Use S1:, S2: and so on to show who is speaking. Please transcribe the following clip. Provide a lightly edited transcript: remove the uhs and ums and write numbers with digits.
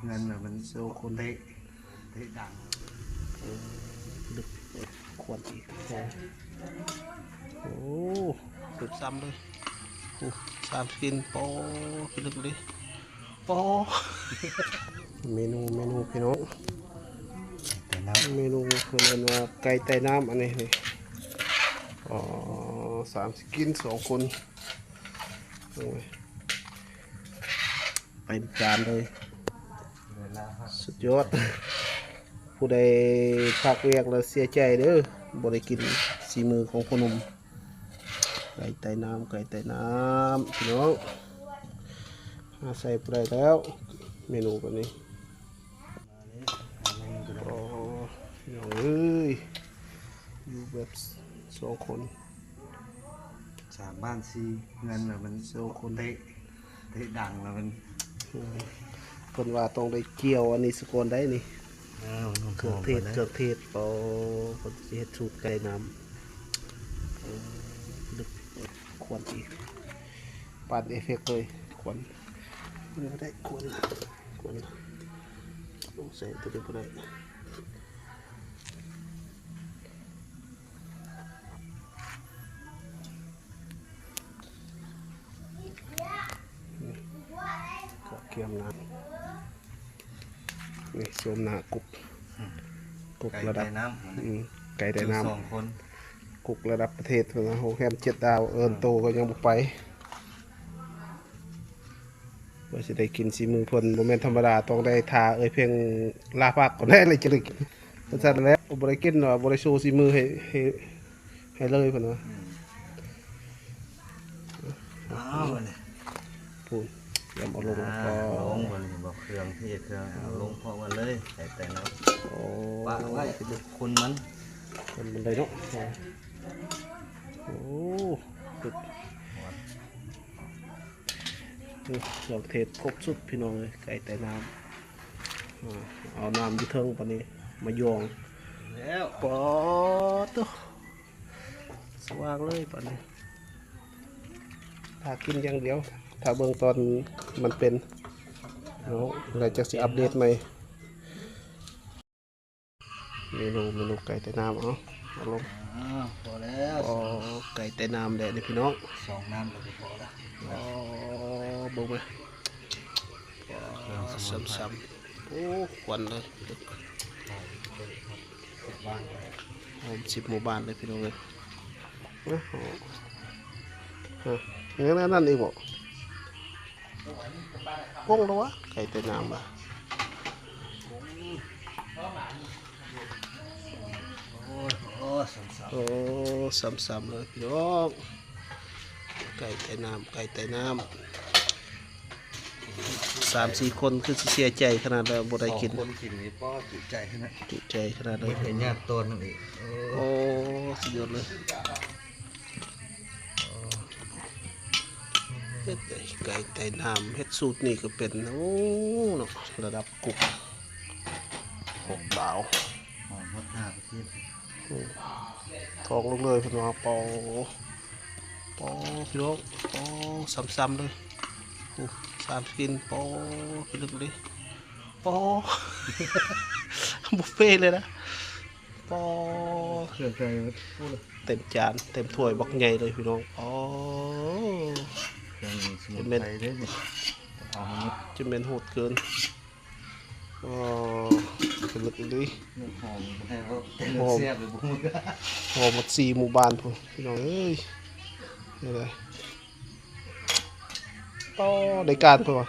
S1: เงินมันโซคนเทดัง
S2: ดึกควรอีกโอ้สุดซ้ำเลยโอ้สามกินโปพิลึกเลยโปเมนูพี่น้องเมนูคือเรียกว่าไก่ไต่น้ำอันนี้นี่อ๋อ30 กิน2 คนเป็นจานเลยสุดยอดผู้ใดพักเวียกแล้วเสียใจเด้อบริกินสีมือของคนหนุ่มไก่ไต่น้ำพี่น้องมาใส่ไปแล้วเมนูแบบนี้โอ้พี่น้องเอ้ยอยู่แบบ2 คน
S1: 3 บ้านซีเงินมันโซคนเทดังมัน
S2: เพิ่นว่าต้องได้เกี่ยวอันนี้สกอนได้นี่เครื่องเทศเปล่าเพิ่นสิเฮ็ดสูตรไก่น้ำดึกควรอีกปานเอฟเฟกต์เลยควรนี่ก็ได้ควรลงใส่ตัวเดียวก็ได้ก็เกี่ยมน้ำนี่สวมหน้ากุกระดับไก่ไต่น้ำ
S1: 2 คน
S2: กุกระดับประเทศนะโรงแรม7 ดาวเอิญโตก็ยังบุกไปว่าจะได้กินสีมือพลโมเมนต์ธรรมดาต้องได้ทาเพียงลาพักก่อนได้เลยจะได้กินเพราะฉะนั้นแล้วบริกินหน่อยบริโชว์สีมือให้เลยพนว่าพูดยำเอาลงก็
S1: ลงมันบอกเครื่องที่เครื่องเอาลงพอกันเลยแต่น้ำ
S2: โอ้
S1: ปะไว้คุณมัน
S2: เลยเนาะโอ้เครื่องเทศครบสุดพี่น้องเลยไก่ไต่น้ำเอาน้ำยี่เทิงปะนี้มาโยง
S1: แล้ว
S2: ปอตัวสว่างเลยปะนี้ถ้ากินอย่างเดียวถ้าเบื้องต้นมันเป็นเราจะสิอัปเดตใหม่เมนูไก่ไต่น้ำเอาลง
S1: พอแล้ว
S2: ไก่ไต่น้ำแดดนี่พี่น้อง
S1: 2 น้ำก็พอแล้ว
S2: บุ้มไหมซ้ำโอ้ควันเลยหอม10 หมู่บ้านเลยพี่น้องเลยนั่นอีกบ่กุ้งแล้ววะไก่ไต่น้ำโอ้ซ้ำเลยพี่น้องไก่ไต่น้ำ3-4 คนคือเสียใจขนาดแล้วบ่ได้กิน
S1: คนกินนี่ป้อจุใจขนาด
S2: เลย
S1: เป็นญาติต้นนั่นเอง
S2: โอ้สุดยอดเลยเฮ็ดไก่ไต่น้ำเฮ็ดสูตรนี่ก็เป็นโอ้เนาะระดับกุก6 ดาว
S1: หอมมากพี่
S2: ทองลงเลยพี่น้องปอพี่น้องปอซ้ำเลย30 กินปอพี่ลึกเลยปอบุฟเฟ่เลยนะปอ
S1: เครื่องใจ
S2: เต็มจานเต็มถ้วยบักใหญ่เลยพี่น้อง
S1: จะเป็นได้ไหม
S2: จะเป็นโหดเกินเป็นลึกเลย
S1: หอมให้เขาเสียบหรือบุ้ง
S2: หอมหมด4 หมู่บ้านพี่น้องเอ้ยนี่เลยได้การเพื่อ